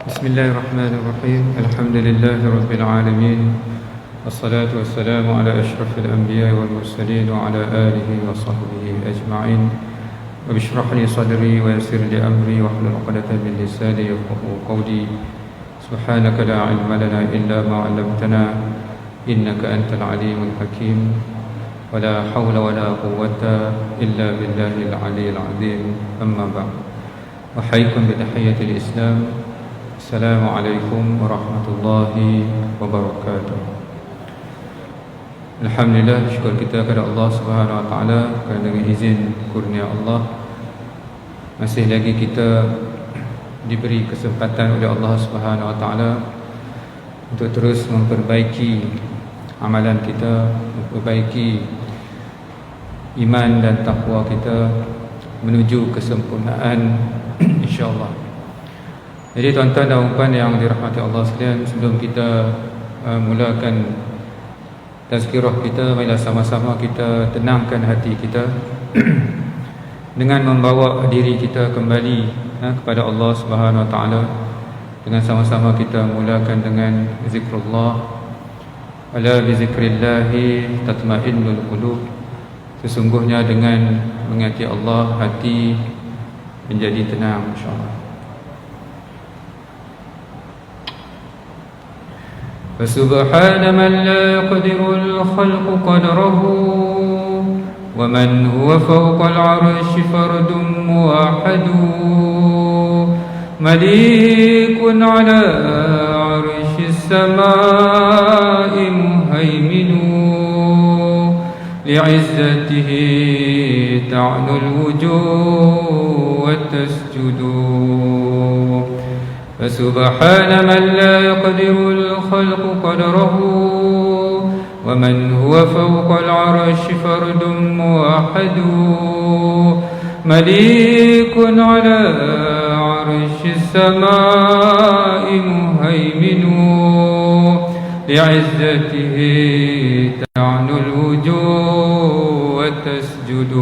بسم الله الرحمن الرحيم. الحمد لله رب العالمين، والصلاة والسلام على أشرف الأنبياء والمرسلين وعلى آله وصحبه أجمعين. رب اشرح لي صدري ويسر لي أمري واحلل عقدة من لساني يفقهوا قولي. سبحانك لا علم لنا إلا ما علمتنا إنك أنت العليم الحكيم، ولا حول ولا قوة إلا بالله العلي العظيم. أما بعد، أحييكم بتحية الإسلام. Assalamualaikum warahmatullahi wabarakatuh. Alhamdulillah, syukur kita kepada Allah Subhanahu wa taala kerana dengan izin kurnia Allah masih lagi kita diberi kesempatan oleh Allah Subhanahu wa taala untuk terus memperbaiki amalan kita, memperbaiki iman dan takwa kita menuju kesempurnaan insya-Allah. Jadi tuan-tuan dan puan yang dirahmati Allah sekalian, sebelum kita mulakan tazkirah kita, marilah sama-sama kita tenangkan hati kita dengan membawa diri kita kembali kepada Allah Subhanahu wa taala. Dengan sama-sama kita mulakan dengan zikrullah. Ala bi zikrillahi tatma'innul qulub. Sesungguhnya dengan mengingati Allah, hati menjadi tenang insya-Allah. فسبحان من لا يقدر الخلق قدره، ومن هو فوق العرش فرد موحد، مليك على عرش السماء مهيمن، لعزته تعنو الوجوه وتسجد. فسبحان من لا يقدر الخلق قدره، ومن هو فوق العرش فرد موحد، مليك على عرش السماء مهيمن، لعزته تعنو الوجوه وتسجد.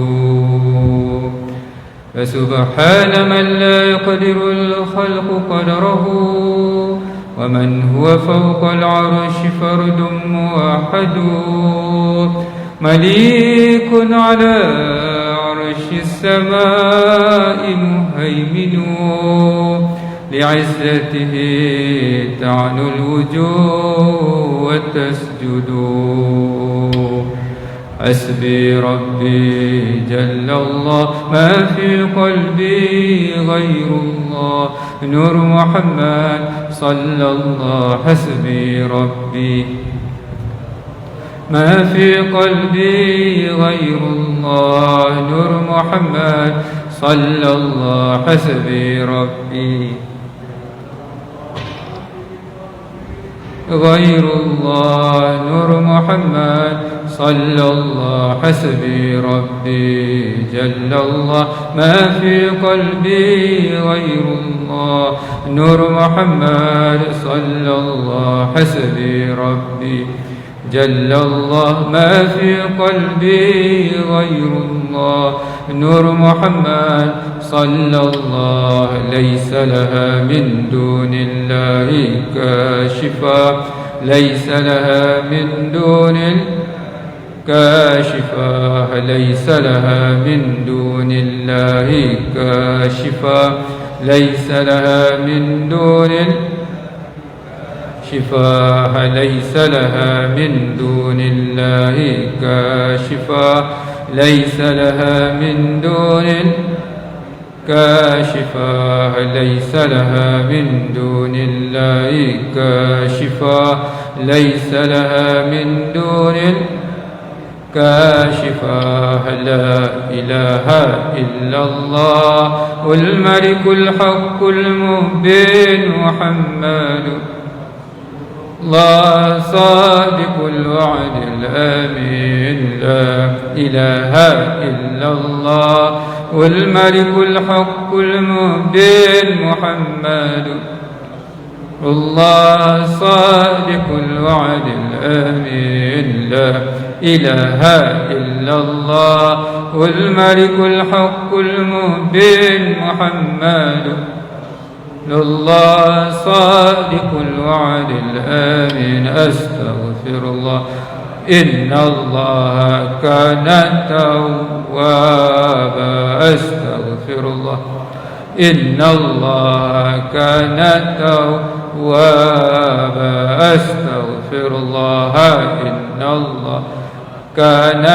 فسبحان من لا يقدر الخلق قدره، ومن هو فوق العرش فرد موحد، مليك على عرش السماء مهيمن، لعزته تعنو الوجوه وتسجد. حسبي ربي جل الله، ما في قلبي غير الله، نور محمد صلى الله. حسبي ربي ما في قلبي غير الله، نور محمد صلى الله. حسبي ربي غير الله، نور محمد صلى الله. حسبي ربي جل الله، ما في قلبي غير الله، نور محمد صلى الله. حسبي ربي جل الله، ما في قلبي غير الله، نور محمد صلى الله. ليس لها من دون الله كاشفا، ليس لها من دون كاشفا، ليس لها من دون الله كاشفا، ليس لها من دون شفاء، ليس لها من دون الله كاشفا، ليس لها من دون كاشفا، ليس لها من دون الله كاشفا، ليس لها من دون كاشفا. لا إله إلا الله الملك الحق المبين محمد، الله صادق الوعد الآمين. لا إله إلا الله والملك الحق المبين محمد، الله صادق الوعد الآمين. لا إله إلا الله والملك الحق المبين محمد، الله صادق الوعد الآمين أستغفر الله إن الله كان توابا أستغفر الله إن الله كان توابا أستغفر الله إن الله كان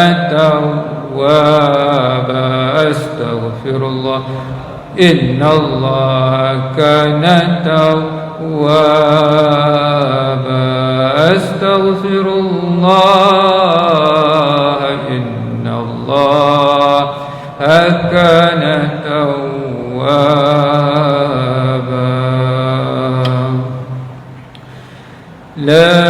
توابا أستغفر الله إن الله كان توابا أستغفر الله إن الله كان توابا لا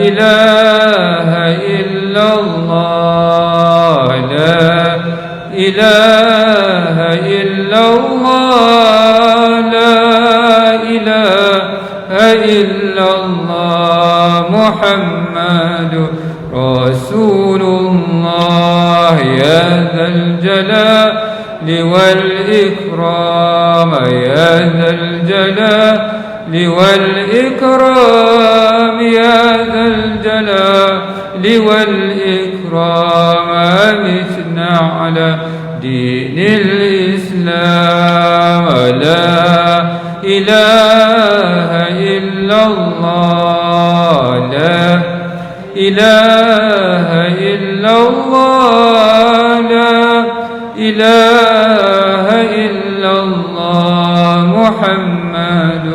إله إلا الله لا إله إلا الله لا إله إلا الله محمد رسول الله يا ذا الجلال والإكرام يا ذا الجلال والإكرام يا ذا الجلال والإكرام أمتنا على دين الإسلام لا إله إلا الله لا إله إلا الله لا إله إلا الله محمد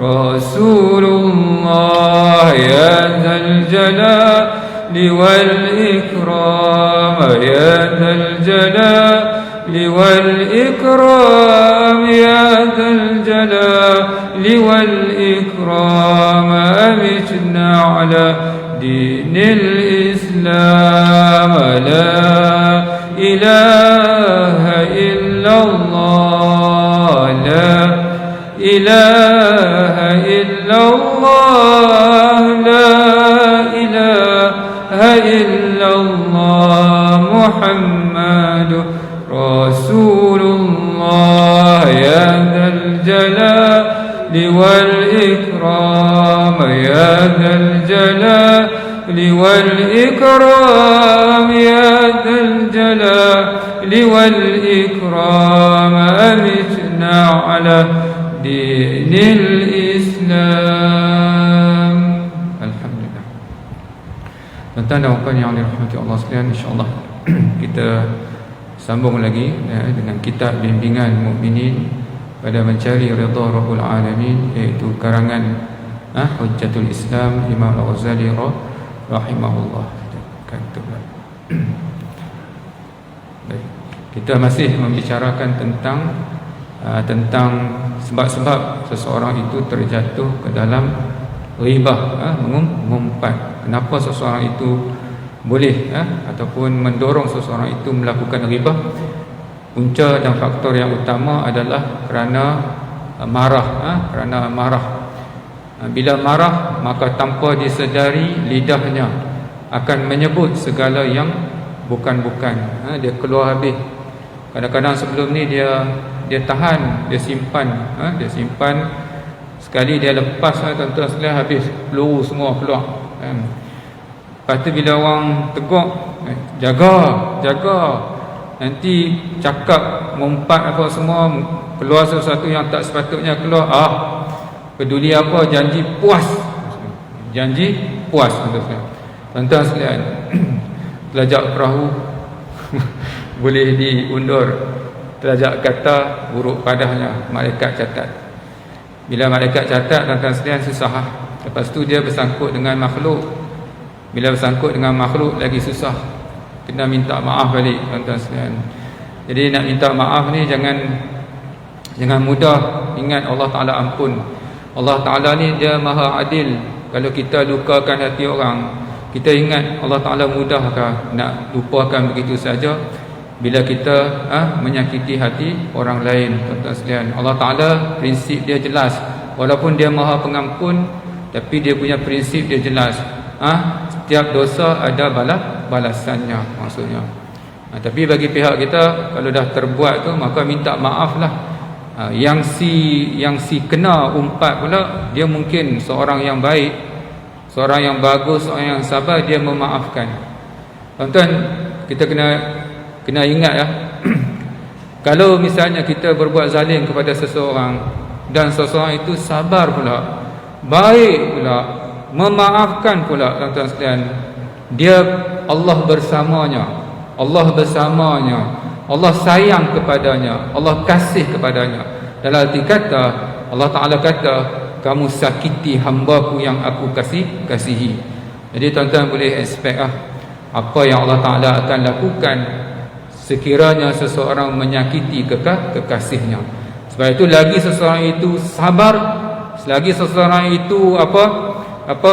رسول الله يا ذا الجلال والإكرام يا ذا الجلال والإكرام يا ذا الجلال والإكرام أمتنا على دين الإسلام لا إله إلا الله لا إله إلا الله لا إله إلا الله محمد رسول الله يا ذا الجلال والإكرام يا ذا الجلال والإكرام يا ذا الجلال والإكرام أمتنا على دين الإسلام. Alhamdulillah. Tuan-tuan dan puan yang dirahmati Allah sekalian, insya-Allah kita sambung lagi dengan kitab bimbingan mukminin pada mencari redha Rabbul Alamin, iaitu karangan Hujjatul Islam Imam Al-Ghazali rahimahullah. Kita masih membicarakan tentang sebab-sebab seseorang itu terjatuh ke dalam ghibah, mengumpat. Kenapa seseorang itu boleh ataupun mendorong seseorang itu melakukan ghibah? Punca dan faktor yang utama adalah kerana marah. Bila marah, maka tanpa disedari lidahnya akan menyebut segala yang bukan-bukan. Dia keluar habis. Kadang-kadang sebelum ni dia tahan, dia simpan. Sekali dia lepas, tuan-tuan sekalian, habis peluru semua keluar. Lepas tu bila orang tegur, jaga, nanti cakap, mengumpat apa semua, keluar sesuatu yang tak sepatutnya keluar. Peduli apa, janji puas, tuan-tuan sekalian. Telajak perahu boleh diundur, telajak kata buruk padahnya malaikat catat. Bila malaikat catat, tuan-tuan sekalian, susah. Lepas tu dia bersangkut dengan makhluk. Bila bersangkut dengan makhluk lagi susah, kena minta maaf balik, tuan-tuan sekalian. Jadi nak minta maaf ni jangan mudah. Ingat Allah Ta'ala ampun. Allah Ta'ala ni dia maha adil. Kalau kita lukakan hati orang, kita ingat Allah Ta'ala mudahkah nak lupakan begitu saja bila kita menyakiti hati orang lain, tuan-tuan sekalian. Allah Ta'ala prinsip dia jelas. Walaupun dia maha pengampun, tapi dia punya prinsip dia jelas. Setiap dosa ada balasannya, maksudnya. Tapi bagi pihak kita, kalau dah terbuat tu, maka minta maaf lah. Yang si kena umpat pula, dia mungkin seorang yang baik, seorang yang bagus, seorang yang sabar, dia memaafkan. Tuan-tuan, kita kena ingat ya. Kalau misalnya kita berbuat zalim kepada seseorang dan seseorang itu sabar pula, baik pula, memaafkan pula, tuan-tuan sekalian, dia Allah bersamanya. Allah bersamanya. Allah sayang kepadanya, Allah kasih kepadanya. Dalam arti kata, Allah Ta'ala kata, kamu sakiti hamba-Ku yang aku kasihi. Jadi tuan-tuan boleh expect apa yang Allah Ta'ala akan lakukan sekiranya seseorang menyakiti kekasihnya. Sebab itu lagi seseorang itu sabar, selagi seseorang itu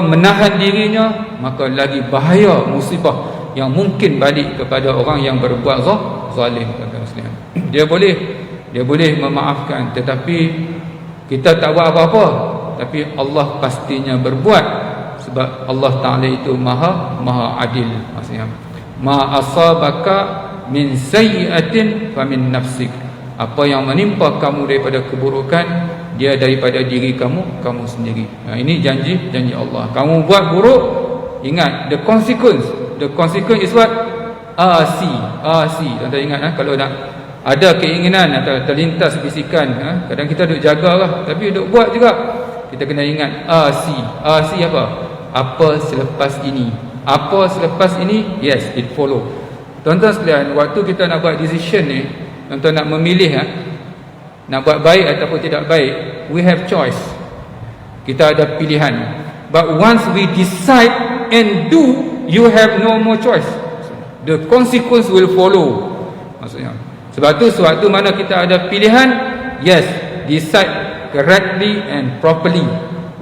menahan dirinya, maka lagi bahaya musibah yang mungkin balik kepada orang yang berbuat zalim. Dia boleh memaafkan, tetapi kita tak buat apa-apa, tapi Allah pastinya berbuat, sebab Allah Ta'ala itu maha adil. Maksudnya, ma asabaka min sayyi'atin fa min nafsik. Apa yang menimpa kamu daripada keburukan, dia daripada diri kamu sendiri. Ini janji Allah. Kamu buat buruk, ingat the consequence is what? Asi. Tuan-tuan ingat, kalau nak ada keinginan atau terlintas bisikan, kadang kita duk jagalah, tapi duk buat juga. Kita kena ingat asi apa selepas ini, yes, it follow. Tuan-tuan sekalian, waktu kita nak buat decision ni, tuan-tuan nak memilih nak buat baik ataupun tidak baik, we have choice. Kita ada pilihan. But once we decide and do, you have no more choice. The consequence will follow. Maksudnya, sebab tu sewaktu mana kita ada pilihan, yes, decide correctly and properly.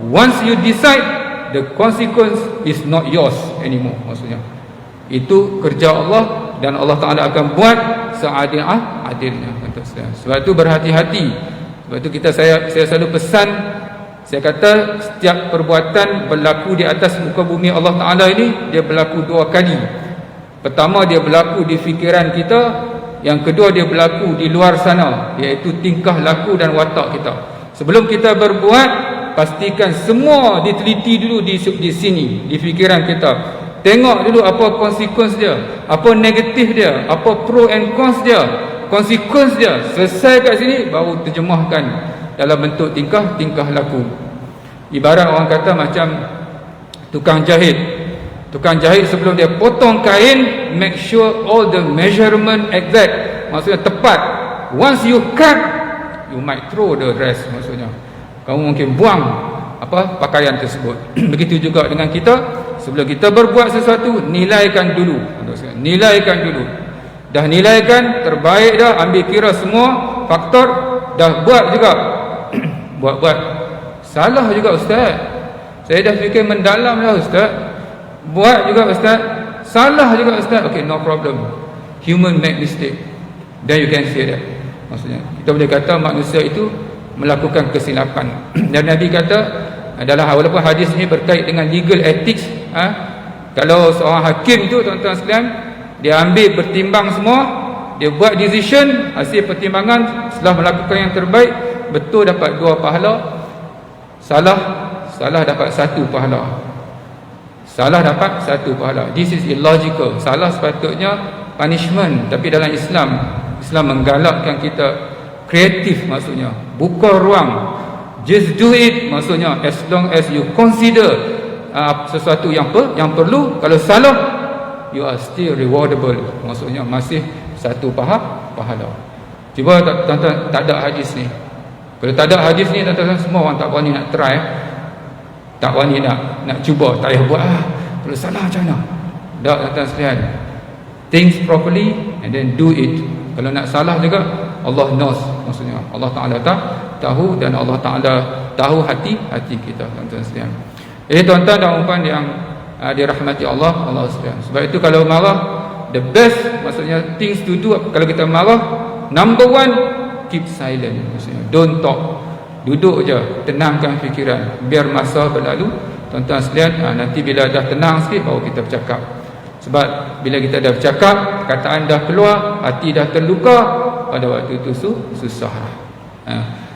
Once you decide, the consequence is not yours anymore. Maksudnya, itu kerja Allah, dan Allah Ta'ala akan buat seadil-adilnya. Sebab itu berhati-hati. Sebab itu saya selalu pesan, saya kata setiap perbuatan berlaku di atas muka bumi Allah Ta'ala ini, dia berlaku dua kali. Pertama, dia berlaku di fikiran kita. Yang kedua, dia berlaku di luar sana, iaitu tingkah laku dan watak kita. Sebelum kita berbuat, pastikan semua diteliti dulu di sini, di fikiran kita. Tengok dulu apa konsekuens dia, apa negatif dia, apa pro and cons dia, konsekuens dia. Selesai kat sini, baru terjemahkan dalam bentuk tingkah laku. Ibarat orang kata macam tukang jahit. Tukang jahit sebelum dia potong kain, make sure all the measurement exact. Maksudnya tepat. Once you cut, you might throw the rest. Maksudnya, kamu mungkin buang pakaian tersebut. Begitu juga dengan kita. Sebelum kita berbuat sesuatu, nilaikan dulu. Dah nilaikan, terbaik dah, ambil kira semua faktor, dah buat juga. buat salah juga ustaz, saya dah fikir mendalam dah ustaz. Buat juga ustaz, salah juga ustaz. Okay, no problem. Human make mistake. Then you can say that. Maksudnya, kita boleh kata manusia itu melakukan kesilapan. Dan Nabi kata, walaupun hadis ini berkait dengan legal ethics, kalau seorang hakim tu, tuan-tuan sekalian, dia ambil bertimbang semua, dia buat decision, hasil pertimbangan, setelah melakukan yang terbaik, betul dapat 2 pahala, salah dapat 1 pahala. This is illogical. Salah sepatutnya punishment, tapi dalam Islam menggalakkan kita kreatif. Maksudnya, buka ruang, just do it. Maksudnya, as long as you consider sesuatu yang perlu. Kalau salah, you are still rewardable. Maksudnya, masih 1 pahala. Cuba tuan-tuan, tak ada hadis ni. Kalau tak ada hadis ni, tuan-tuan, semua orang tak berani nak try, tak berani nak cuba, tak payah buat. Kalau salah macam mana? Tak, tuan-tuan sekalian, things properly and then do it. Kalau nak salah juga, Allah knows. Maksudnya, Allah Ta'ala tahu, dan Allah Ta'ala tahu hati kita, tuan-tuan sekalian. Tuan-tuan dan puan yang dirahmati Allah sekalian. Sebab itu kalau marah, the best, maksudnya things to do kalau kita marah, number 1, keep silent. Maksudnya, don't talk. Duduk je, tenangkan fikiran, biar masa berlalu. Tuan-tuan sekalian, nanti bila dah tenang sikit, baru kita bercakap. Sebab bila kita dah bercakap, perkataan dah keluar, hati dah terluka, pada waktu itu susah.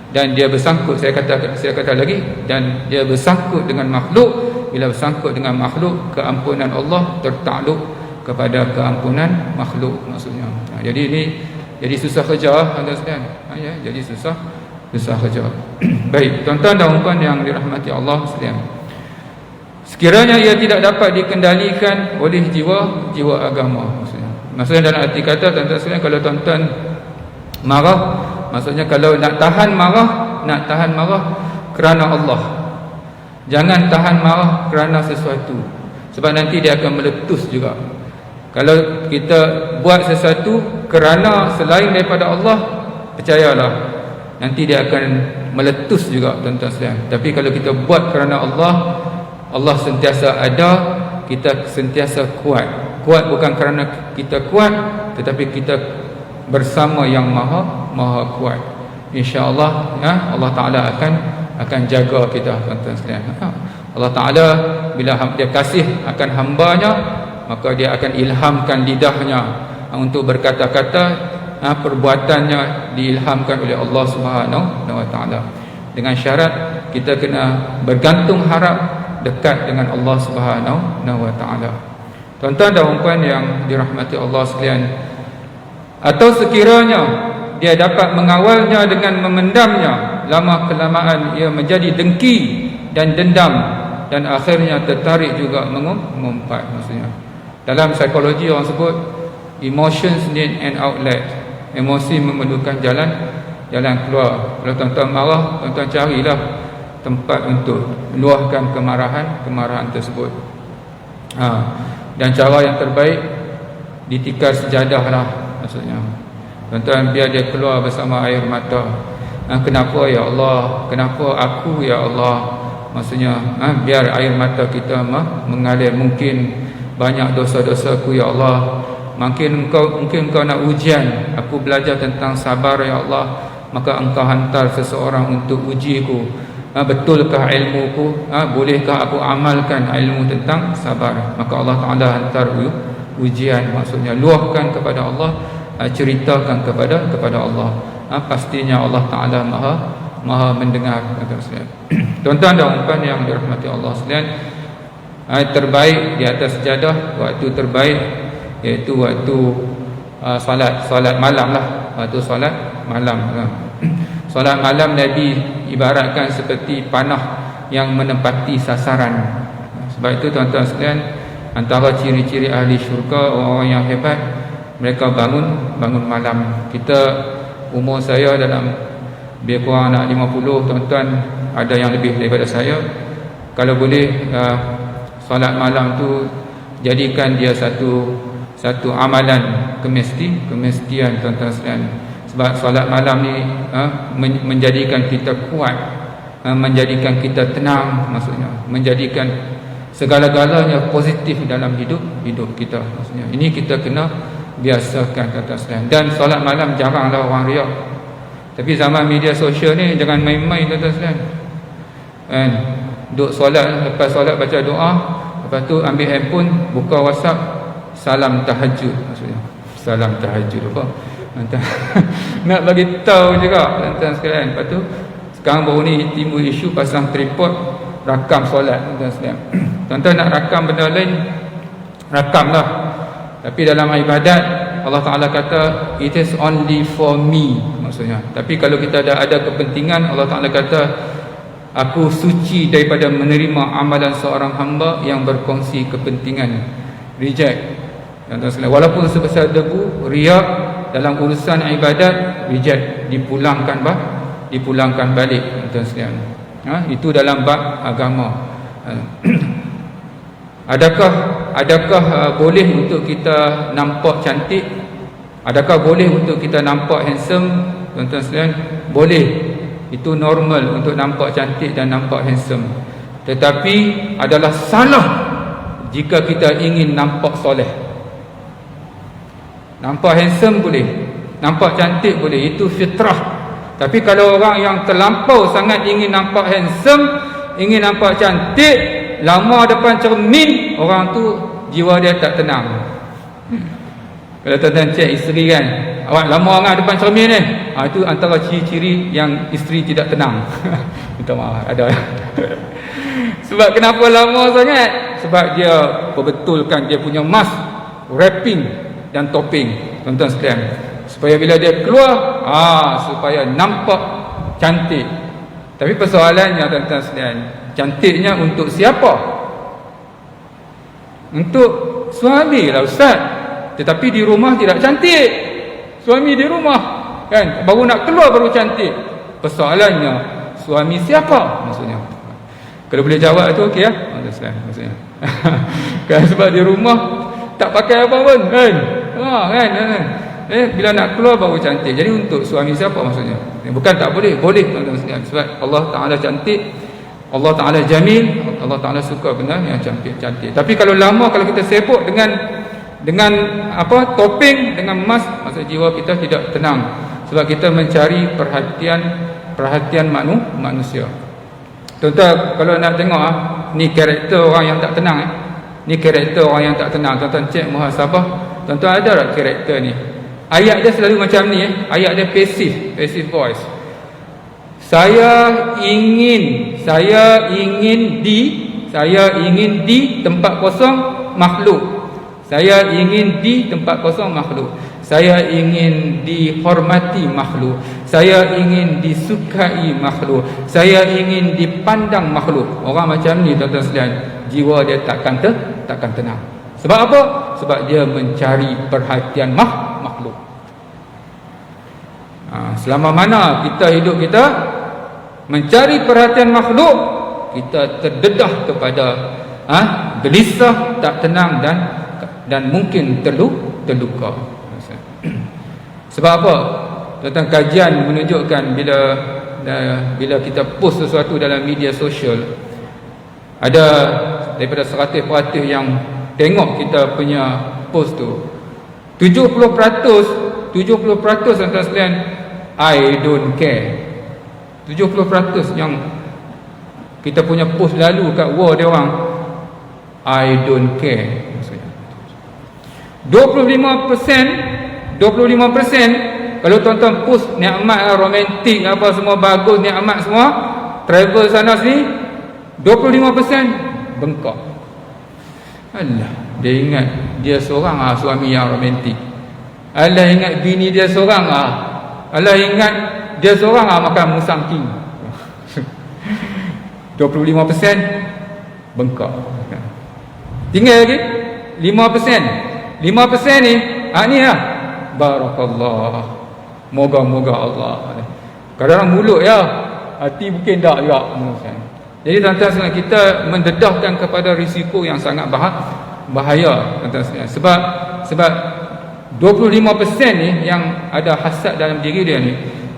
dan dia bersangkut, saya kata lagi, dan dia bersangkut dengan makhluk. Bila bersangkut dengan makhluk, keampunan Allah tertakluk kepada keampunan makhluk maksudnya. Jadi ini jadi susah kerja tuan-tuan sekalian. Ya, jadi susah kerja. Baik, tuan-tuan dan puan yang dirahmati Allah sekalian. Sekiranya ia tidak dapat dikendalikan oleh jiwa agama maksudnya dalam arti kata tuan-tuan sekalian, kalau tuan-tuan marah, maksudnya kalau nak tahan marah kerana Allah. Jangan tahan marah kerana sesuatu, sebab nanti dia akan meletus juga. Kalau kita buat sesuatu kerana selain daripada Allah, percayalah nanti dia akan meletus juga tuan-tuan sekalian. Tapi kalau kita buat kerana Allah, Allah sentiasa ada, kita sentiasa kuat. Kuat bukan kerana kita kuat, tetapi kita bersama yang maha kuat. InsyaAllah ya, Allah Ta'ala akan jaga kita tuan-tuan sekalian. Allah Ta'ala bila dia kasih akan hambanya, maka dia akan ilhamkan lidahnya untuk berkata-kata, perbuatannya diilhamkan oleh Allah Subhanahu wa Ta'ala. Dengan syarat kita kena bergantung harap dekat dengan Allah Subhanahu wa Ta'ala. Tuan-tuan dan puan yang dirahmati Allah sekalian, atau sekiranya dia dapat mengawalnya dengan memendamnya, lama kelamaan ia menjadi dengki dan dendam, dan akhirnya tertarik juga mengumpat. Maksudnya dalam psikologi orang sebut emotions need an outlet. Emosi memerlukan jalan keluar. Kalau tuan-tuan marah, tuan-tuan carilah tempat untuk meluahkan kemarahan tersebut. Dan cara yang terbaik ditikar sejadah lah maksudnya. Tuan-tuan, biar dia keluar bersama air mata. Kenapa ya Allah? Kenapa aku ya Allah? Maksudnya biar air mata kita mengalir. Mungkin banyak dosa-dosaku ya Allah. Mungkin engkau nak ujian aku belajar tentang sabar ya Allah, maka engkau hantar seseorang untuk ujiku. Betulkah ilmuku? Bolehkah aku amalkan ilmu tentang sabar? Maka Allah Ta'ala hantar ujian, maksudnya luahkan kepada Allah, ceritakan kepada Allah. Pastinya Allah Ta'ala maha mendengar. Tuan-tuan dan puan yang dirahmati Allah sekalian, terbaik di atas sejadah, waktu terbaik iaitu waktu solat malam lah. Waktu solat malam. Solat malam Nabi ibaratkan seperti panah yang menempati sasaran. Sebab itu tuan-tuan sekalian, antara ciri-ciri ahli syurga, orang-orang yang hebat, mereka bangun malam. Kita, umur saya dalam lebih kurang nak 50, tuan-tuan ada yang lebih daripada saya. Kalau boleh solat malam tu jadikan dia satu amalan kemestian tuan-tuan sekalian. Sebab solat malam ni menjadikan kita kuat, menjadikan kita tenang, maksudnya menjadikan segala-galanya positif dalam hidup kita, maksudnya. Ini kita kena biasakan tuan-tuan sekalian. Dan solat malam jaranglah orang riak. Tapi zaman media sosial ni jangan main-main tuan-tuan sekalian. Duduk solat, lepas solat baca doa, lepas tu ambil handphone, buka WhatsApp, salam tahajud, maksudnya salam tahajud apa? Nak bagi tahu juga tuan-tuan sekalian. Lepas tu sekarang baru ni timbul isu pasang tripod rakam solat tuan-tuan sekalian. Tuan-tuan nak rakam benda lain, rakamlah. Tapi dalam ibadat Allah Ta'ala kata it is only for me, maksudnya. Tapi kalau kita ada kepentingan, Allah Ta'ala kata aku suci daripada menerima amalan seorang hamba yang berkongsi kepentingan. Reject tuan-tuan sekalian. Walaupun sebesar debu, riak dalam urusan ibadat, reject, dipulangkan balik tuan-tuan sekalian. Itu dalam bab agama. Adakah boleh untuk kita nampak cantik? Adakah boleh untuk kita nampak handsome? Tuan-tuan sekalian, boleh. Itu normal untuk nampak cantik dan nampak handsome. Tetapi adalah salah jika kita ingin nampak soleh. Nampak handsome boleh, nampak cantik boleh, itu fitrah. Tapi kalau orang yang terlampau sangat ingin nampak handsome, ingin nampak cantik, lama depan cermin, orang tu jiwa dia tak tenang. Kalau tuan-tuan cek isteri kan, awak lama sangat depan cermin ni. Itu antara ciri-ciri yang isteri tidak tenang. Minta maaf, ada. Sebab kenapa lama sangat? Sebab dia perbetulkan dia punya mask, wrapping dan topping, tuan-tuan sekalian. Supaya bila dia keluar, supaya nampak cantik. Tapi persoalannya, tuan-tuan sekalian, cantiknya untuk siapa? Untuk suami lah, ustaz. Tetapi di rumah tidak cantik. Suami di rumah kan, baru nak keluar baru cantik. Persoalannya, suami siapa maksudnya? Kalau boleh jawab tu okey ya. Maksudnya. Kan sebab di rumah tak pakai apa pun kan. Kan. Bila nak keluar baru cantik. Jadi untuk suami siapa maksudnya? Bukan tak boleh, boleh tuan-tuan sekalian. Sebab Allah Taala cantik, Allah Taala jamil, Allah Taala suka benda yang cantik. Tapi kalau lama, kalau kita sibuk dengan topping, dengan emas, masa jiwa kita tidak tenang. Sebab kita mencari perhatian manusia. Tuan-tuan, kalau nak tengok ni karakter orang yang tak tenang. Ni karakter orang yang tak tenang. Tuan-tuan cek muhasabah. Tuan-tuan ada tak karakter ni? Ayat dia selalu macam ni. Ayat dia passive voice. Saya ingin di tempat kosong makhluk. Saya ingin di tempat kosong makhluk. Saya ingin dihormati makhluk. Saya ingin disukai makhluk. Saya ingin dipandang makhluk. Orang macam ni tuan-tuan sekalian, jiwa dia takkan tenang. Sebab apa? Sebab dia mencari perhatian makhluk. Selama mana kita hidup kita mencari perhatian makhluk, kita terdedah kepada gelisah, tak tenang dan mungkin terluka. Sebab apa? Tentang kajian menunjukkan bila kita post sesuatu dalam media sosial, ada daripada 100% yang tengok kita punya post tu, 70% tuan-tuan sekalian, I don't care. 70% yang kita punya post lalu kat wall dia orang, I don't care. 25% kalau tuan-tuan post nikmat romantik apa semua bagus, nikmat semua, travel sana sini, 25% bengkak. Alah, dia ingat dia seorang suami yang romantik. Alah, ingat bini dia seorang Alah, ingat dia seorang makan musang king. 25% bengkak. Tinggal lagi 5% ni ni lah, barakallah, moga-moga Allah. Kadang-kadang mulut ya, hati mungkin tak juga. Jadi tuan-tuan sekalian, kita mendedahkan kepada risiko yang sangat bahaya tuan-tuan sekalian. Sebab 25% ni yang ada hasad dalam diri dia ni,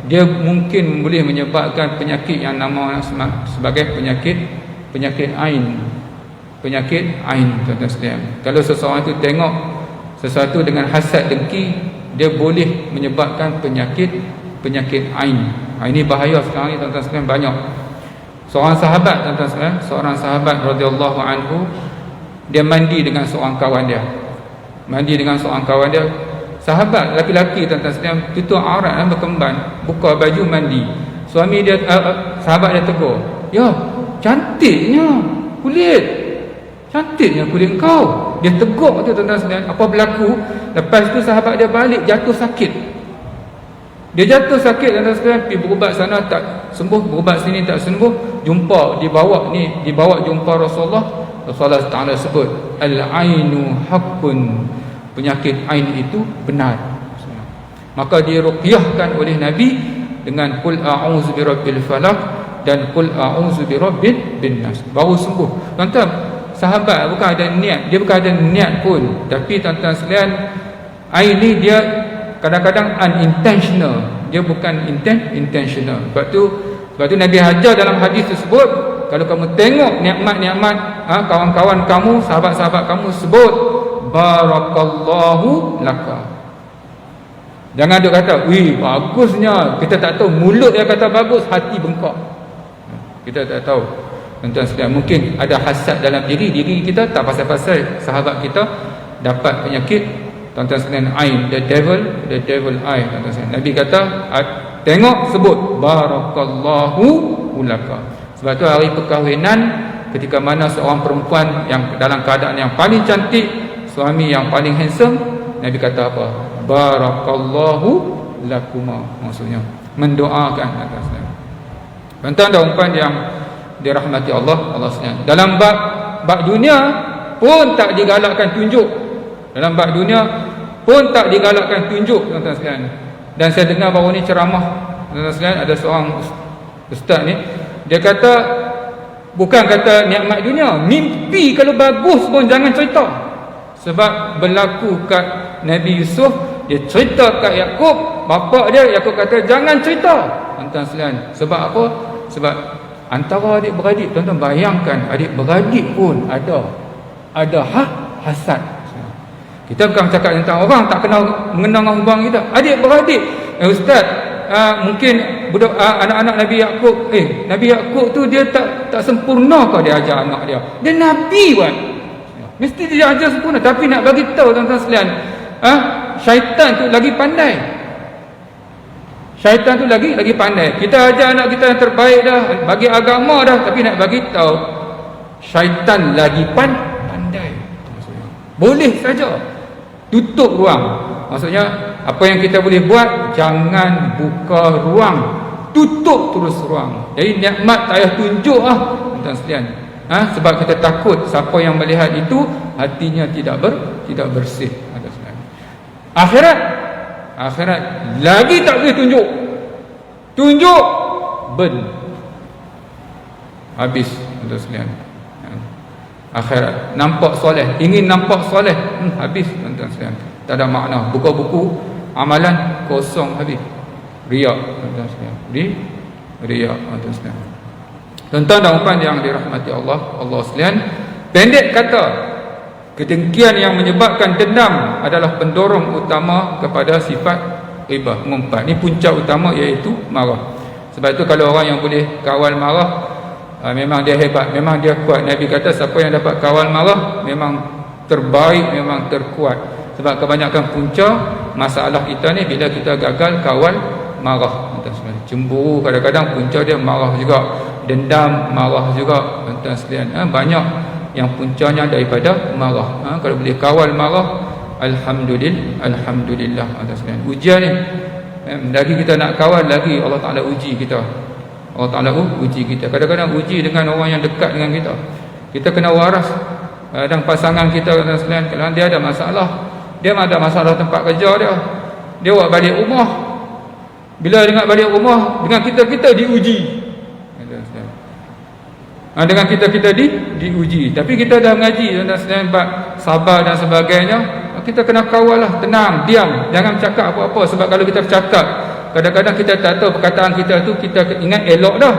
dia mungkin boleh menyebabkan penyakit yang nama sebagai penyakit ain. Penyakit ain tuan-tuan sekalian. Kalau seseorang itu tengok sesuatu dengan hasad dengki, dia boleh menyebabkan penyakit ain. Ini bahaya sekarang ni tuan-tuan sekalian, banyak. Seorang sahabat tuan-tuan sekalian, seorang sahabat radhiyallahu anhu, dia mandi dengan seorang kawan dia. Sahabat laki-laki tuan-tuan sekalian, tutup aurat dan berkemban, buka baju mandi. Suami dia, sahabat dia tegur, "Ya, cantiknya kulit kau." Dia tegur tu tuan-tuan sekalian. Apa berlaku? Lepas tu sahabat dia balik jatuh sakit. Tuan-tuan sekalian, pergi berubat sana tak sembuh, berubat sini tak sembuh, dibawa jumpa Rasulullah Ta'ala sebut, al-ainu haqqun, penyakit ain itu benar. Maka diruqyahkan oleh Nabi dengan qul a'udzu birabbil falaq dan qul a'udzu birabbin nas, baru sembuh. Tuan-tuan, sahabat bukan ada niat pun, tapi tuan-tuan sekalian, ain ni dia kadang-kadang unintentional, dia bukan intentional. Sebab tu Nabi hajar dalam hadis tersebut, kalau kamu tengok nikmat-nikmat kawan-kawan kamu, sahabat-sahabat kamu, sebut barakallahu laka. Jangan duk kata, "Wih, bagusnya." Kita tak tahu, mulut dia kata bagus, hati bengkak. Kita tak tahu. Tuan-tuan sekalian, mungkin ada hasad dalam diri kita, tak pasal-pasal sahabat kita dapat tuan-tuan sekalian, ain, the devil eye, tuan-tuan sekalian. Nabi kata, tengok, sebut barakallahu laka. Sebab tu hari perkahwinan, ketika mana seorang perempuan yang dalam keadaan yang paling cantik, suami yang paling handsome, Nabi kata apa? Barakallahu lakuma, maksudnya mendoakan atas Nabi. Tuan-tuan dan puan yang dirahmati Allah sekalian, dalam bab dunia pun tak digalakkan tunjuk. Dalam bab dunia pun tak digalakkan tunjuk, tuan-tuan sekalian. Dan saya dengar baru ni ceramah, tuan-tuan sekalian, ada seorang ustaz ni, dia kata, bukan kata nikmat dunia, mimpi kalau bagus pun jangan cerita. Sebab berlaku kat Nabi Yusuf, dia cerita kat Yakub, bapa dia, Yakub kata jangan cerita, tuan-tuan sekalian. Sebab apa? Sebab antara adik-beradik, tuan-tuan bayangkan, adik-beradik pun ada hasad. Kita bukan cakap tentang orang tak kenal mengenal dengan hubang kita, adik-beradik. Ustaz, mungkin budak anak-anak Nabi Yakub, Nabi Yakub tu dia tak sempurna ke dia ajar anak dia? Dia Nabi kan? Mesti dia ajar sempurna, tapi nak bagi tahu tuan-tuan sekalian, syaitan tu lagi pandai. Syaitan tu lagi pandai. Kita ajar anak kita yang terbaik dah, bagi agama dah, tapi nak bagi tahu syaitan lagi pandai. Boleh saja tutup ruang. Maksudnya apa yang kita boleh buat, jangan buka ruang, tutup terus ruang. Jadi nikmat tak payah tunjuk tuan-tuan sekalian. Sebab kita takut siapa yang melihat itu hatinya tidak bersih. Akhirat lagi tak boleh tunjuk habis, tuan-tuan sekalian. Akhirat nampak soleh, ingin nampak soleh, habis, tuan-tuan sekalian. Tak ada makna. Buka buku amalan kosong, habis. Riak, tuan-tuan sekalian. Riak, tuan-tuan sekalian. Tuan-tuan dan puan yang dirahmati Allah sekalian, pendek kata, kedengkian yang menyebabkan dendam adalah pendorong utama kepada sifat ghibah, mengumpat. Ini punca utama, iaitu marah. Sebab itu kalau orang yang boleh kawal marah, memang dia hebat, memang dia kuat. Nabi kata siapa yang dapat kawal marah memang terbaik, memang terkuat. Sebab kebanyakan punca masalah kita ni bila kita gagal kawal marah. Cemburu kadang-kadang punca dia marah juga, dendam marah juga, tuan-tuan sekalian. Banyak yang puncanya daripada marah. Kalau boleh kawal marah, alhamdulillah, tuan-tuan sekalian. Ujian ni, lagi kita nak kawal, lagi Allah Ta'ala uji kita. Allah Ta'ala uji kita. Kadang-kadang uji dengan orang yang dekat dengan kita. Kita kena waras dan pasangan kita, tuan-tuan sekalian. Kalau dia ada masalah tempat kerja dia buat balik rumah. Bila dengar balik rumah, dengan kita diuji. Dengan kita diuji. Tapi kita dah mengaji, tuan-tuan sekalian, bab sabar dan sebagainya. Kita kena kawal lah, tenang, diam, jangan cakap apa-apa. Sebab kalau kita bercakap, kadang-kadang kita tak tahu perkataan kita tu, kita ingat elok dah,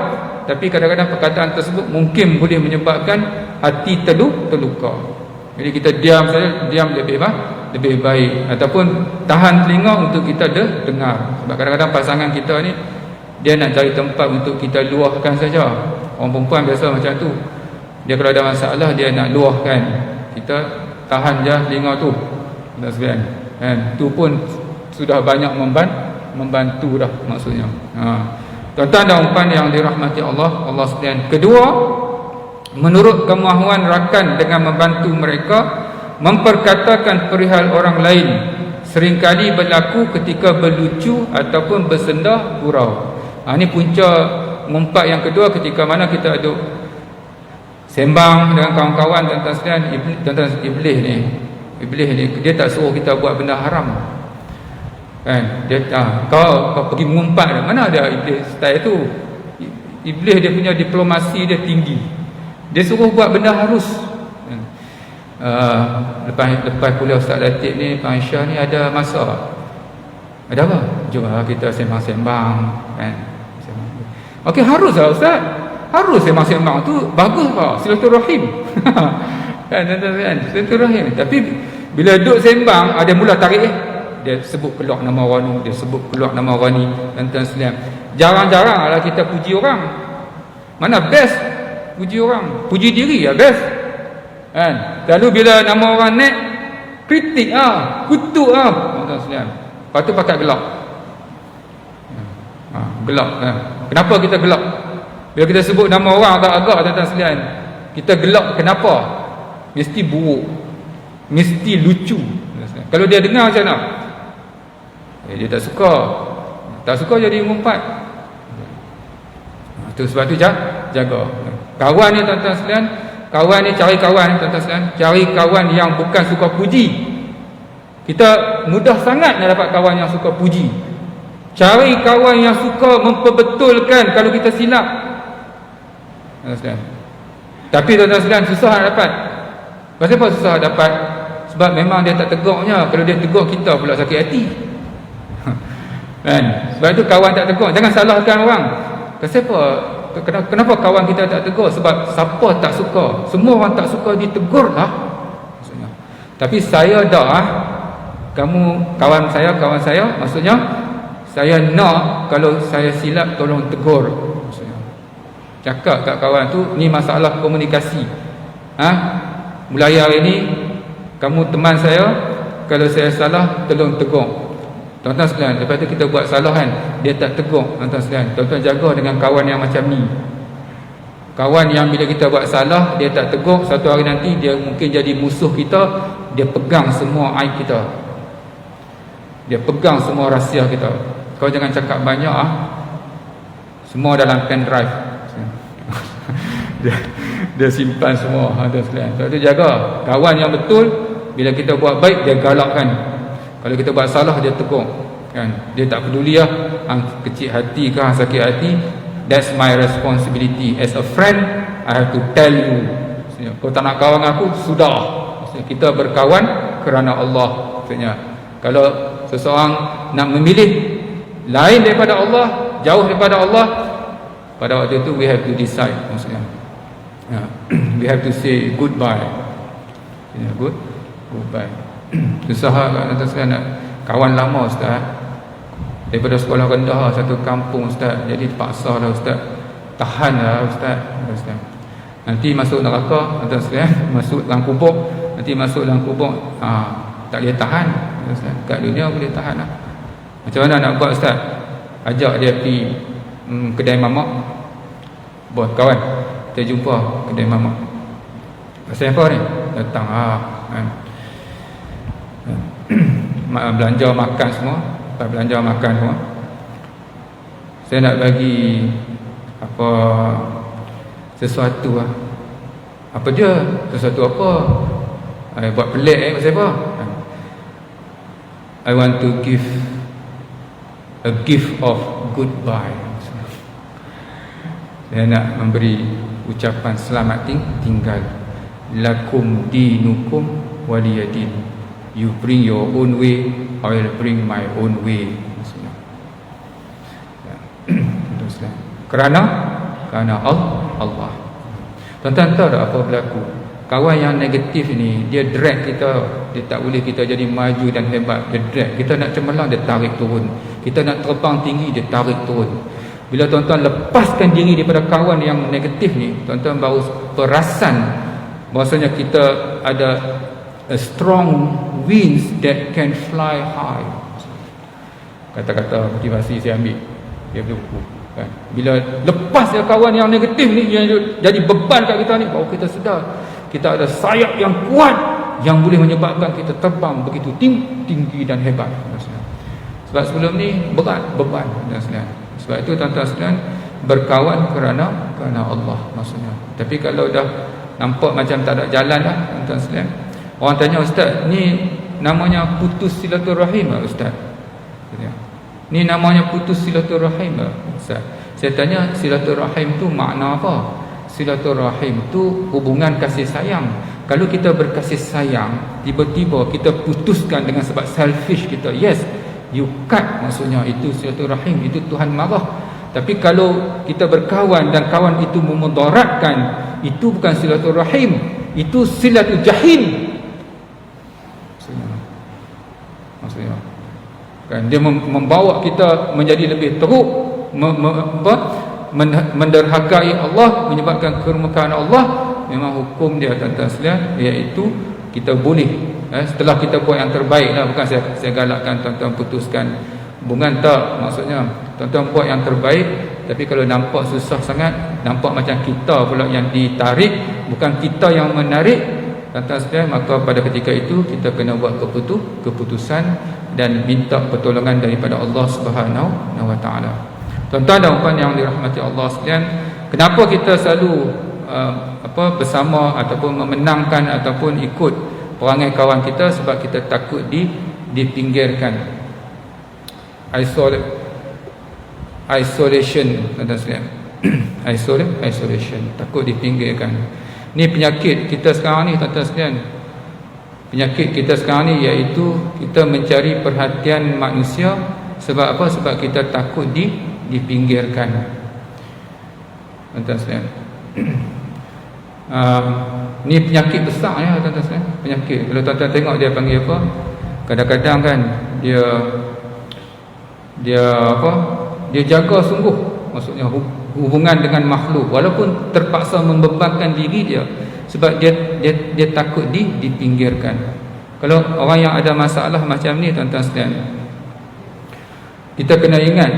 tapi kadang-kadang perkataan tersebut mungkin boleh menyebabkan hati terluka. Jadi kita diam saja, diam lebih baik, ataupun tahan telinga untuk kita dengar. Sebab kadang-kadang pasangan kita ni, dia nak cari tempat untuk kita luahkan saja. Orang perempuan biasa macam tu, dia kalau ada masalah dia nak luahkan, kita tahan je telinga tu, tu pun sudah banyak membantu dah, maksudnya. Tuan-tuan dan puan yang dirahmati Allah sekalian, kedua, menurut kemahuan rakan dengan membantu mereka memperkatakan perihal orang lain seringkali berlaku ketika berlucu ataupun bersenda gurau. Ini punca ngumpat yang kedua, ketika mana kita duduk sembang dengan kawan-kawan, tuan-tuan sekalian. Iblis ni dia tak suruh kita buat benda haram kan. Dia kau pergi mengumpat, mana ada iblis style tu. Iblis dia punya diplomasi dia tinggi, dia suruh buat benda harus. Lepas kuliah Ustaz Latif ni, Pak Aisyah ni ada masa, ada apa, jom kita sembang-sembang kan. Okey, harus lah Ustaz, harus sembang-sembang tu, bagus lah, silaturahim. Kan, silaturahim. Tapi bila duduk sembang, ada mula tarik dia sebut keluar nama Rani, dia sebut keluar nama Rani, tuan-tuan sekalian. Jarang-jarang lah kita puji orang. Mana best puji orang, puji diri ya best kan. Lalu bila nama orang naik, kritik kutuk tuan-tuan sekalian. Lepas tu pakai gelak. Gelak Kenapa kita gelak? Bila kita sebut nama orang agak-agak tuan-tuan sekalian, kita gelak. Kenapa? Mesti buruk, mesti lucu. Kalau dia dengar macam mana? Dia tak suka jadi ngumpat. Itu sebab tu jaga. Kawan ni tuan-tuan sekalian, kawan ni cari kawan tuan-tuan sekalian, cari kawan yang bukan suka puji. Kita mudah sangat nak dapat kawan yang suka puji. Cari kawan yang suka memperbetulkan kalau kita silap. Tuan-tuan. Tapi tuan-tuan sekalian, susah nak dapat. Kenapa susah dapat? Sebab memang dia tak tegaknya. Kalau dia tegur, kita pula sakit hati. Kan? Sebab itu kawan tak tegur. Jangan salahkan orang. Kenapa kawan kita tak tegur? Sebab siapa tak suka? Semua orang tak suka ditegur lah. Tapi saya kamu kawan saya, maksudnya saya nak kalau saya silap tolong tegur. Maksudnya cakap kat kawan tu, ni masalah komunikasi. Mulai hari ni kamu teman saya, kalau saya salah tolong tegur. Tuan-tuan sekalian, lepas tu kita buat salah kan, dia tak tegur. Tuan-tuan sekalian, tuan-tuan jaga dengan kawan yang macam ni. Kawan yang bila kita buat salah, dia tak tegur, satu hari nanti dia mungkin jadi musuh kita. Dia pegang semua aib kita, dia pegang semua rahsia kita. Kau jangan cakap banyak semua dalam pen drive. dia simpan semua. Tuan-tuan sekalian, sebab tu jaga kawan yang betul. Bila kita buat baik, dia galakkan. Kalau kita buat salah, dia tegur kan? Dia tak peduli kecil hati ke sakit hati. That's my responsibility as a friend. I have to tell you. Kau tak nak kawan aku, sudah. Kita berkawan kerana Allah. Maksudnya kalau seseorang nak memilih lain daripada Allah, jauh daripada Allah, pada waktu itu we have to decide. Maksudnya we have to say goodbye. Goodbye. Susah kan sekalian nak kawan lama ustaz, daripada sekolah rendah satu kampung ustaz, jadi terpaksa lah ustaz, tahan lah ustaz. Nanti masuk neraka ustaz sekalian, masuk dalam kubur, nanti masuk dalam kubur tak boleh tahan ustaz. Kat dunia boleh tahan lah. Macam mana nak buat ustaz? Ajak dia pergi kedai mamak. Buat kawan, kita jumpa kedai mamak. Pasal apa ni? Datang kan, belanja makan semua. Lepas belanja makan semua, saya nak bagi sesuatu apa dia? Sesuatu apa? Buat pelik pasal apa? I want to give a gift of goodbye. Saya nak memberi ucapan selamat tinggal. Lakum dinukum waliyadin. You bring your own way, I will bring my own way. Kerana Allah. Tuan-tuan tahu tak apa berlaku? Kawan yang negatif ni, dia drag kita. Dia tak boleh kita jadi maju dan hebat. Dia drag kita, nak cemerlang, dia tarik turun. Kita nak terbang tinggi, dia tarik turun. Bila tuan-tuan lepaskan diri daripada kawan yang negatif ni, tuan-tuan baru perasan bahawasanya kita ada a strong winds that can fly high. Kata-kata motivasi saya ambil dia buku kan. Bila lepas ya kawan yang negatif ni, yang jadi beban kat kita ni, baru kita sedar kita ada sayap yang kuat yang boleh menyebabkan kita terbang begitu tinggi dan hebat. Sebab sebelum ni berat beban. Sebab itu tuan-tuan sekalian, berkawan kerana Allah maksudnya. Tapi kalau dah nampak macam tak ada jalan dah tuan-tuan sekalian, orang tanya, ustaz, ni namanya putus silaturahim ustaz? Ni namanya putus silaturahim ustaz? Saya tanya, silaturahim tu makna apa? Silaturahim tu hubungan kasih sayang. Kalau kita berkasih sayang, tiba-tiba kita putuskan dengan sebab selfish kita, yes, you cut, maksudnya itu silaturahim, itu Tuhan marah. Tapi kalau kita berkawan dan kawan itu memudaratkan, itu bukan silaturahim, itu silatul jahim. Maksudnya kan, dia membawa kita menjadi lebih teruk, menderhakai Allah, menyebabkan kemurkaan Allah. Memang hukum dia tuan-tuan sekalian, iaitu kita boleh setelah kita buat yang terbaik lah, bukan saya galakkan tuan-tuan putuskan hubungan, tak, maksudnya tuan-tuan buat yang terbaik. Tapi kalau nampak susah sangat, nampak macam kita pula yang ditarik, bukan kita yang menarik, tuan-tuan sekalian, maka pada ketika itu kita kena buat keputusan dan minta pertolongan daripada Allah Subhanahu wa taala. Tuan-tuan dan puan yang dirahmati Allah sekalian, kenapa kita selalu bersama ataupun memenangkan ataupun ikut perangai kawan kita? Sebab kita takut dipinggirkan. Isolation, tuan-tuan sekalian. Isolation, takut dipinggirkan. Ni penyakit kita sekarang ni, tuan-tuan sekalian. Penyakit kita sekarang ni iaitu kita mencari perhatian manusia. Sebab apa? Sebab kita takut dipinggirkan, tuan-tuan sekalian. Ni penyakit besar ya, tuan-tuan sekalian. Penyakit, kalau tuan-tuan tengok dia panggil apa, kadang-kadang kan dia jaga sungguh, maksudnya hubungan dengan makhluk, walaupun terpaksa membebankan diri dia, sebab dia takut dipinggirkan. Kalau orang yang ada masalah macam ni, tuan-tuan sekalian, kita kena ingat,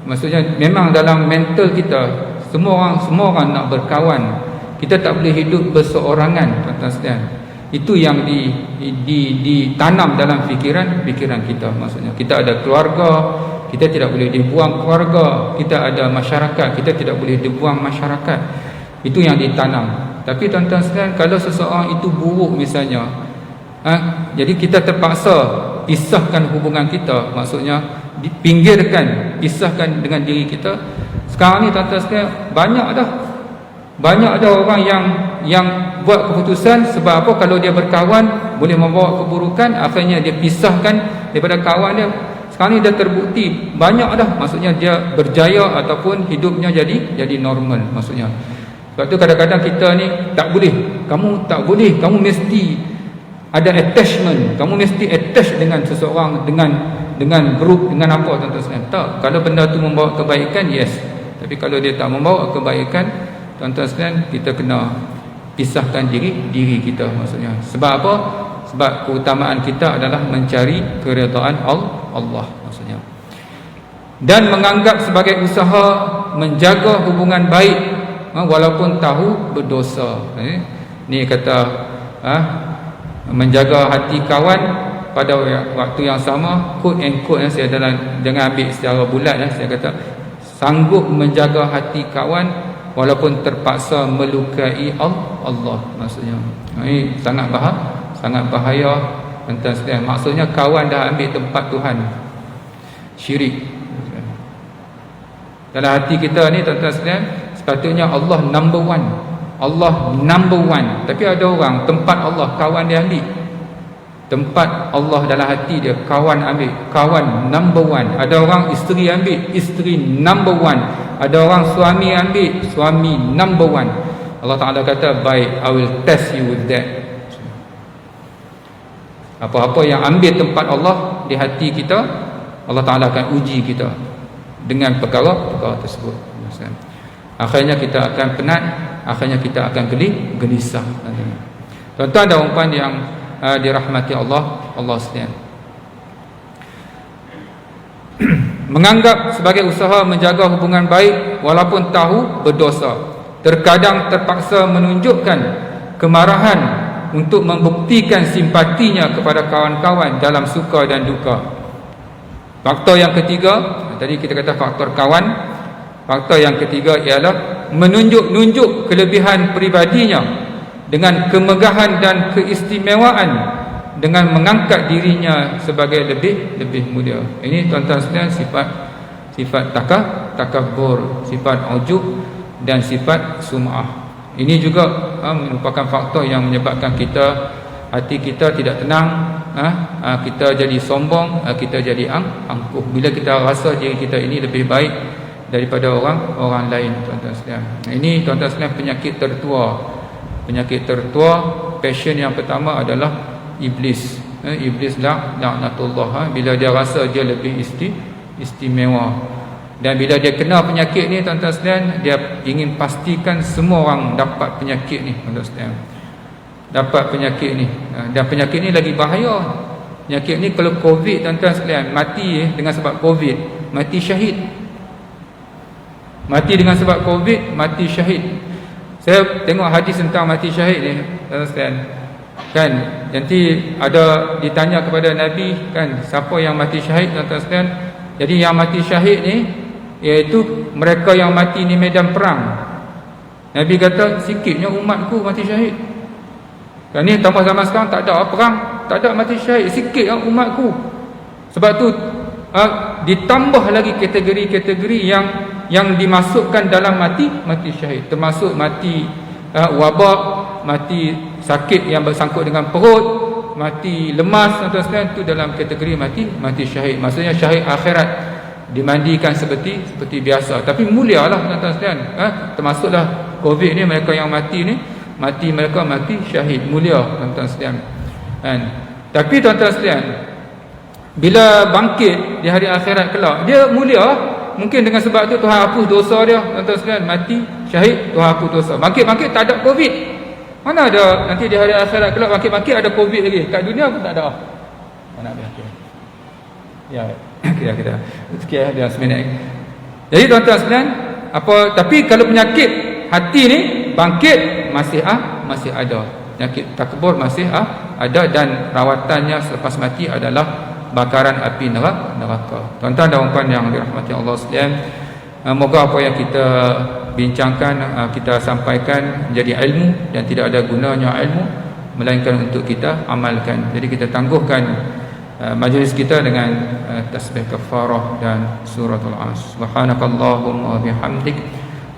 maksudnya memang dalam mental kita, semua orang nak berkawan. Kita tak boleh hidup berseorangan, tuan-tuan sekalian. Itu yang ditanam dalam fikiran kita. Maksudnya kita ada keluarga, kita tidak boleh dibuang keluarga. Kita ada masyarakat, kita tidak boleh dibuang masyarakat. Itu yang ditanam. Tapi tuan-tuan sekalian, kalau seseorang itu buruk misalnya, jadi kita terpaksa pisahkan hubungan kita, maksudnya dipinggirkan, pisahkan dengan diri kita. Sekarang ni tuan-tuan sekalian, banyak ada orang yang buat keputusan. Sebab apa? Kalau dia berkawan boleh membawa keburukan, akhirnya dia pisahkan daripada kawan dia. Sekarang ni dah terbukti banyak dah, maksudnya dia berjaya ataupun hidupnya jadi normal, maksudnya. Sebab tu kadang-kadang kita ni tak boleh, kamu mesti ada attachment, kamu mesti attach dengan seseorang, dengan grup, dengan apa, tuan-tuan. Tak, kalau benda tu membawa kebaikan, yes. Tapi kalau dia tak membawa kebaikan, tuan-tuan sekalian, kita kena pisahkan diri kita, maksudnya. Sebab apa? Sebab keutamaan kita adalah mencari keredaan Allah, maksudnya. Dan menganggap sebagai usaha menjaga hubungan baik, walaupun tahu berdosa. Ni kata menjaga hati kawan pada waktu yang sama, quote and quote, saya jangan ambil secara bulat, saya kata sanggup menjaga hati kawan walaupun terpaksa melukai Allah, maksudnya. Ini sangat bahaya, tuan-tuan sekalian. Maksudnya kawan dah ambil tempat Tuhan, syirik. Dalam hati kita ni, tuan-tuan sekalian, sepatutnya Allah number one. Tapi ada orang tempat Allah, kawan dia ambil. Tempat Allah dalam hati dia, kawan ambil, kawan number one. Ada orang isteri ambil, isteri number one. Ada orang suami ambil, suami number one. Allah Ta'ala kata, baik, I will test you with that. Apa-apa yang ambil tempat Allah di hati kita, Allah Ta'ala akan uji kita dengan perkara-perkara tersebut. Akhirnya kita akan penat, akhirnya kita akan gelisah. Tuan-tuan dan puan yang dirahmati Allah sekalian, menganggap sebagai usaha menjaga hubungan baik walaupun tahu berdosa, terkadang terpaksa menunjukkan kemarahan untuk membuktikan simpatinya kepada kawan-kawan dalam suka dan duka. Faktor yang ketiga, tadi kita kata faktor kawan. Faktor yang ketiga ialah menunjuk kelebihan peribadinya dengan kemegahan dan keistimewaan, dengan mengangkat dirinya sebagai lebih mulia. Ini tuan-tuan sekalian sifat takabur, sifat ujub dan sifat sum'ah. Ini juga merupakan faktor yang menyebabkan hati kita tidak tenang, kita jadi sombong, kita jadi angkuh bila kita rasa diri kita ini lebih baik daripada orang lain, tuan-tuan sekalian. Ini tuan-tuan sekalian penyakit tertua. Passion yang pertama adalah iblis. Iblis laknatullah. Bila dia rasa dia lebih istimewa, dan bila dia kena penyakit ni, tuan-tuan sekalian, dia ingin pastikan semua orang dapat penyakit ni, tuan-tuan sekalian. dapat penyakit ni. Dan penyakit ni lagi bahaya. Penyakit ni kalau COVID, tuan-tuan sekalian, mati dengan sebab COVID, mati syahid. Mati dengan sebab COVID, mati syahid. Saya tengok hadis tentang mati syahid ni, tuan-tuan sekalian. Kan, nanti ada ditanya kepada Nabi, kan, siapa yang mati syahid, tuan-tuan sekalian. Jadi yang mati syahid ni iaitu mereka yang mati di medan perang. Nabi kata, sikitnya umatku mati syahid. Dan ni tambah zaman sekarang tak ada perang, tak ada mati syahid, sikit umatku. Sebab tu ditambah lagi kategori-kategori yang dimasukkan dalam mati syahid, termasuk mati wabak, mati sakit yang bersangkut dengan perut, mati lemas, tuan-tuan sekalian, itu dalam kategori mati syahid. Maksudnya syahid akhirat, dimandikan seperti biasa, tapi mulialah, tuan-tuan sekalian. Termasuklah COVID ni, mereka yang mati ni, mereka mati syahid, mulia, tuan-tuan sekalian. Tapi tuan-tuan sekalian, bila bangkit di hari akhirat kelak, dia mulia. Mungkin dengan sebab tu Tuhan hapus dosa dia, tuan-tuan sekalian. Mati syahid, Tuhan hapus dosa. Bangkit tak ada COVID. Mana ada nanti di hari akhirat kelak bangkit ada COVID lagi. Kat dunia pun tak ada. Mana dia? Ya, kira-kira sekian dia seminit. Jadi tuan-tuan sekalian, tapi kalau penyakit hati ni bangkit masih ada. Penyakit takbur masih ada, dan rawatannya selepas mati adalah bakaran api neraka. Tuan-tuan dan puan yang dirahmati Allah sekalian, moga apa yang kita bincangkan, kita sampaikan menjadi ilmu, dan tidak ada gunanya ilmu melainkan untuk kita amalkan. Jadi kita tangguhkan majlis kita dengan tasbih kafarah dan suratul As. Subhanakallahumma wa bihamdik,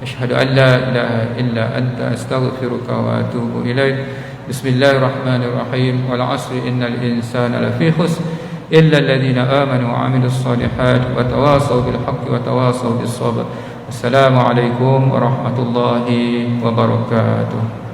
asyhadu an la ilaha illa anta, astaghfiruka wa atubu ilaik. Bismillahirrahmanirrahim. Wal 'asri innal insana lafi khusr illa alladhina amanu wa 'amilus solihat wa tawasaw bil haqqi wa tawasaw bis sabr. Assalamualaikum warahmatullahi wabarakatuh.